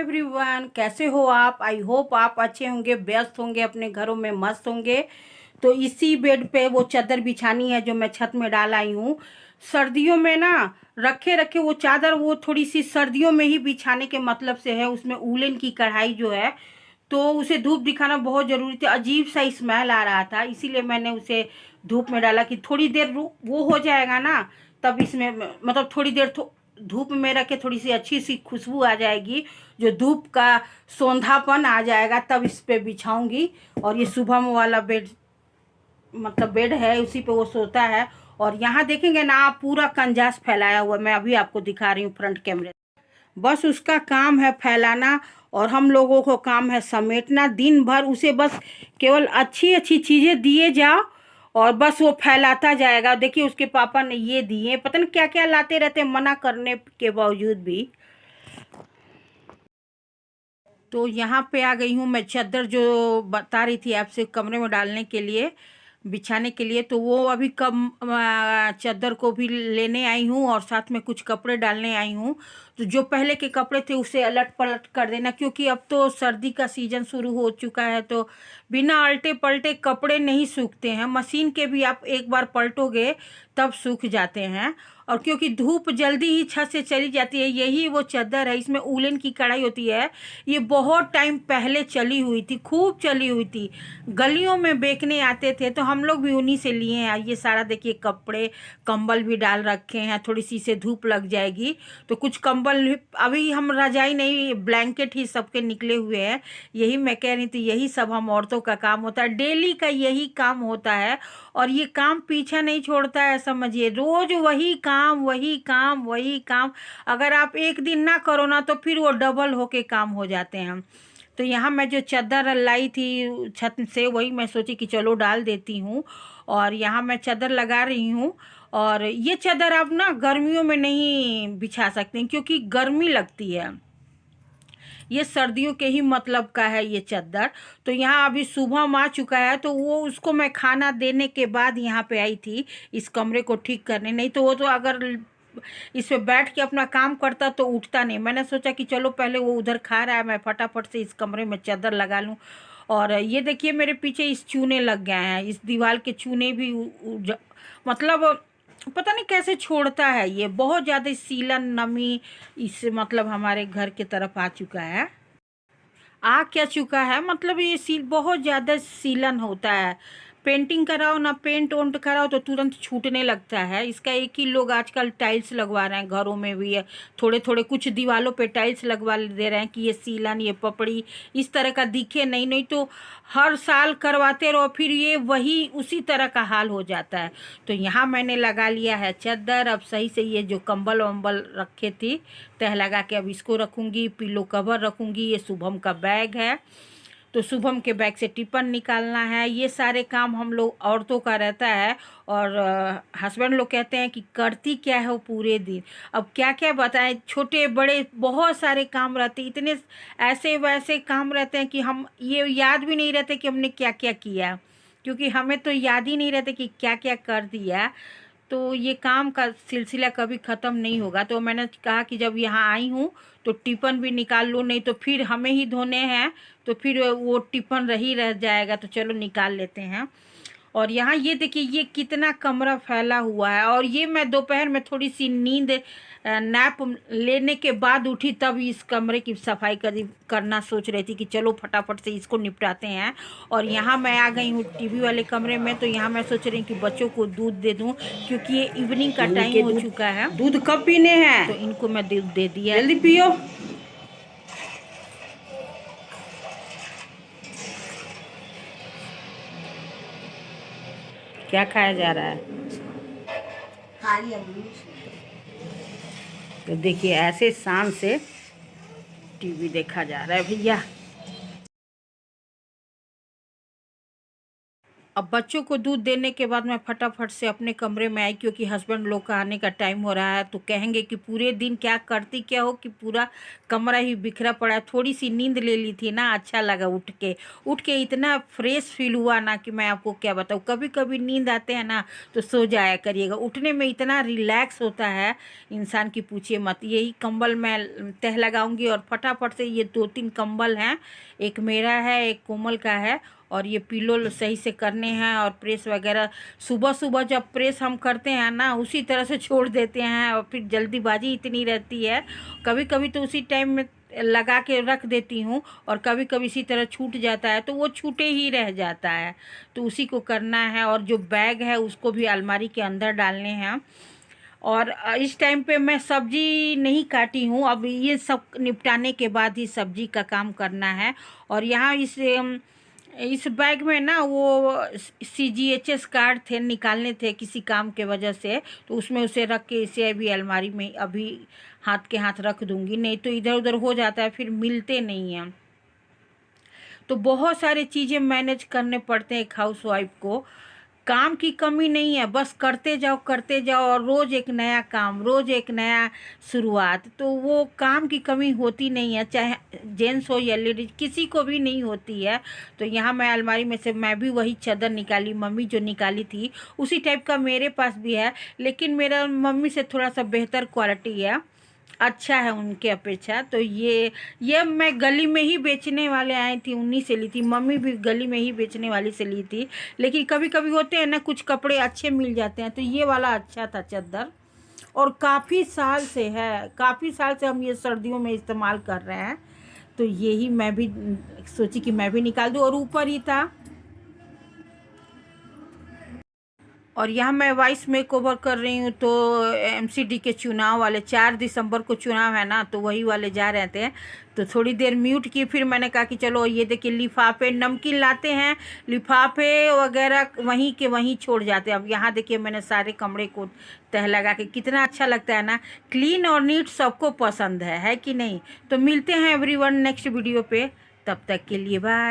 Everyone, कैसे हो आप? आई होप आप अच्छे होंगे, व्यस्त होंगे, अपने घरों में मस्त होंगे। तो इसी बेड पे वो चादर बिछानी है जो मैं छत में डाल आई हूँ। सर्दियों में ना रखे रखे वो चादर, वो थोड़ी सी सर्दियों में ही बिछाने के मतलब से है। उसमें उलन की कढ़ाई जो है, तो उसे धूप दिखाना बहुत ज़रूरी था। अजीब सा स्मेल आ रहा था, इसीलिए मैंने उसे धूप में डाला कि थोड़ी देर वो हो जाएगा ना, तब इसमें मतलब थोड़ी देर धूप में रखे, थोड़ी सी अच्छी सी खुशबू आ जाएगी, जो धूप का सौंधापन आ जाएगा, तब इस पे बिछाऊंगी। और ये शुभम वाला बेड, मतलब बेड है, उसी पे वो सोता है। और यहाँ देखेंगे ना आप, पूरा कंजास फैलाया हुआ, मैं अभी आपको दिखा रही हूँ फ्रंट कैमरे। बस उसका काम है फैलाना, और हम लोगों को काम है समेटना। दिन भर उसे बस केवल अच्छी अच्छी चीज़ें दिए जाओ और बस वो फैलाता जाएगा। देखिए उसके पापा ने ये दिए, पता नहीं क्या क्या लाते रहते हैं मना करने के बावजूद भी। तो यहाँ पे आ गई हूँ मैं, चादर जो बता रही थी आपसे कमरे में डालने के लिए, बिछाने के लिए। तो वो अभी कम चादर को भी लेने आई हूँ और साथ में कुछ कपड़े डालने आई हूँ। तो जो पहले के कपड़े थे उसे अलट पलट कर देना, क्योंकि अब तो सर्दी का सीजन शुरू हो चुका है। तो बिना अल्टे पलटे कपड़े नहीं सूखते हैं, मशीन के भी आप एक बार पलटोगे तब सूख जाते हैं। और क्योंकि धूप जल्दी ही छत से चली जाती है, यही वो चादर है, इसमें उलन की कढ़ाई होती है। ये बहुत टाइम पहले चली हुई थी, खूब चली हुई थी, गलियों में बेचने आते थे, तो हम लोग भी उन्हीं से लिए हैं। ये सारा देखिए कपड़े कंबल भी डाल रखे हैं, थोड़ी सी से धूप लग जाएगी। तो कुछ कंबल अभी हम रजाई नहीं, ब्लैंकेट ही सबके निकले हुए हैं। यही मैं कह रही थी, यही सब हम औरतों का काम होता है, डेली का यही काम होता है। और ये काम पीछा नहीं छोड़ता है, समझिए, रोज वही काम वही काम वही काम। अगर आप एक दिन ना करो ना, तो फिर वो डबल होके काम हो जाते हैं। तो यहाँ मैं जो चादर लाई थी छत से, वही मैं सोची कि चलो डाल देती हूँ। और यहाँ मैं चादर लगा रही हूँ। और ये चादर आप ना गर्मियों में नहीं बिछा सकते क्योंकि गर्मी लगती है, ये सर्दियों के ही मतलब का है ये चादर। तो यहाँ अभी सुबह आ चुका है, तो वो उसको मैं खाना देने के बाद यहाँ पे आई थी इस कमरे को ठीक करने। नहीं तो वो तो अगर इस पे बैठ के अपना काम करता तो उठता नहीं। मैंने सोचा कि चलो पहले वो उधर खा रहा है, मैं फटाफट से इस कमरे में चादर लगा लूँ। और ये देखिए मेरे पीछे इस चूने लग गए हैं, इस दीवार के चूने भी मतलब पता नहीं कैसे छोड़ता है ये, बहुत ज़्यादा सीलन नमी इस मतलब हमारे घर के तरफ आ चुका है, आ क्या चुका है, मतलब ये सील बहुत ज़्यादा सीलन होता है। पेंटिंग कराओ ना, पेंट ओंट कराओ तो तुरंत छूटने लगता है इसका। एक ही लोग आजकल टाइल्स लगवा रहे हैं, घरों में भी है, थोड़े थोड़े कुछ दीवारों पे टाइल्स लगवा दे रहे हैं कि ये सीलन ये पपड़ी इस तरह का दिखे नहीं। नहीं तो हर साल करवाते रहो, फिर ये वही उसी तरह का हाल हो जाता है। तो यहाँ मैंने लगा लिया है चादर। अब सही से ये जो कंबल वम्बल रखे थी तह लगा के, अब इसको रखूँगी, पिलो कवर रखूँगी। ये शुभम का बैग है, तो शुभम के बैग से टिफिन निकालना है। ये सारे काम हम लोग औरतों का रहता है। और हस्बैंड लोग कहते हैं कि करती क्या है वो पूरे दिन। अब क्या क्या बताएं, छोटे बड़े बहुत सारे काम रहते, इतने ऐसे वैसे काम रहते हैं कि हम ये याद भी नहीं रहते कि हमने क्या क्या किया, क्योंकि हमें तो याद ही नहीं रहते कि क्या क्या कर दिया। तो ये काम का सिलसिला कभी ख़त्म नहीं होगा। तो मैंने कहा कि जब यहाँ आई हूँ तो टिफ़िन भी निकाल लूँ, नहीं तो फिर हमें ही धोने हैं, तो फिर वो टिफ़िन रही रह जाएगा। तो चलो निकाल लेते हैं। और यहाँ ये देखिए ये कितना कमरा फैला हुआ है। और ये मैं दोपहर में थोड़ी सी नींद नैप लेने के बाद उठी, तब इस कमरे की सफाई करना सोच रही थी कि चलो फटाफट से इसको निपटाते हैं। और यहाँ मैं आ गई हूँ टीवी वाले कमरे में। तो यहाँ मैं सोच रही हूँ कि बच्चों को दूध दे दूँ, क्योंकि ये इवनिंग का टाइम हो चुका है। दूध कब पीने हैं? तो इनको मैं दूध दे दिया, जल्दी पियो। क्या खाया जा रहा है? तो देखिए ऐसे शान से टीवी देखा जा रहा है भैया। अब बच्चों को दूध देने के बाद मैं फटाफट से अपने कमरे में आई, क्योंकि हस्बैंड लोग का आने का टाइम हो रहा है, तो कहेंगे कि पूरे दिन क्या करती क्या हो कि पूरा कमरा ही बिखरा पड़ा है। थोड़ी सी नींद ले ली थी ना, अच्छा लगा उठ के इतना फ्रेश फील हुआ ना कि मैं आपको क्या बताऊँ। कभी कभी नींद आते हैं ना तो सो जाया करिएगा, उठने में इतना रिलैक्स होता है इंसान की पूछिए मत। यही कंबल मैं तह लगाऊंगी और फटाफट से ये 2-3 कंबल हैं, एक मेरा है एक कोमल का है, और ये पिलो सही से करने हैं। और प्रेस वगैरह सुबह सुबह जब प्रेस हम करते हैं ना उसी तरह से छोड़ देते हैं, और फिर जल्दीबाजी इतनी रहती है, कभी कभी तो उसी टाइम में लगा के रख देती हूँ, और कभी कभी इसी तरह छूट जाता है तो वो छूटे ही रह जाता है, तो उसी को करना है। और जो बैग है उसको भी अलमारी के अंदर डालने हैं। और इस टाइम पे मैं सब्जी नहीं काटी हूँ, अब ये सब निपटाने के बाद ही सब्जी का काम करना है। और यहाँ इस बैग में ना वो CGHS कार्ड थे, निकालने थे किसी काम के वजह से, तो उसमें उसे रख के इसे अभी अलमारी में अभी हाथ के हाथ रख दूंगी, नहीं तो इधर उधर हो जाता है फिर मिलते नहीं हैं। तो बहुत सारी चीज़ें मैनेज करने पड़ते हैं एक हाउस वाइफ को। काम की कमी नहीं है, बस करते जाओ, और रोज़ एक नया काम, रोज़ एक नया शुरुआत, तो वो काम की कमी होती नहीं है, चाहे जेंट्स हो या लेडीज, किसी को भी नहीं होती है। तो यहाँ मैं अलमारी में से मैं भी वही चादर निकाली, मम्मी जो निकाली थी उसी टाइप का मेरे पास भी है, लेकिन मेरा मम्मी से थोड़ा सा बेहतर क्वालिटी है, अच्छा है उनके अपेक्षा। तो ये मैं गली में ही बेचने वाले आई थी, उन्हीं से ली थी, मम्मी भी गली में ही बेचने वाली से ली थी। लेकिन कभी कभी होते हैं ना कुछ कपड़े अच्छे मिल जाते हैं, तो ये वाला अच्छा था चादर, और काफ़ी साल से है, काफ़ी साल से हम ये सर्दियों में इस्तेमाल कर रहे हैं। तो यही मैं भी सोची कि मैं भी निकाल दूँ, और ऊपर ही था। और यहाँ मैं वॉइस मेकओवर कर रही हूँ, तो MCD के चुनाव वाले 4 दिसंबर को चुनाव है ना, तो वही वाले जा रहे थे, तो थोड़ी देर म्यूट की, फिर मैंने कहा कि चलो ये देखिए लिफाफे नमकीन लाते हैं, लिफाफे वगैरह वहीं के वहीं छोड़ जाते हैं। अब यहाँ देखिए मैंने सारे कमरे को तह लगा के, कितना अच्छा लगता है ना, क्लीन और नीट सबको पसंद है कि नहीं। तो मिलते हैं एवरीवन नेक्स्ट वीडियो पे, तब तक के लिए बाय।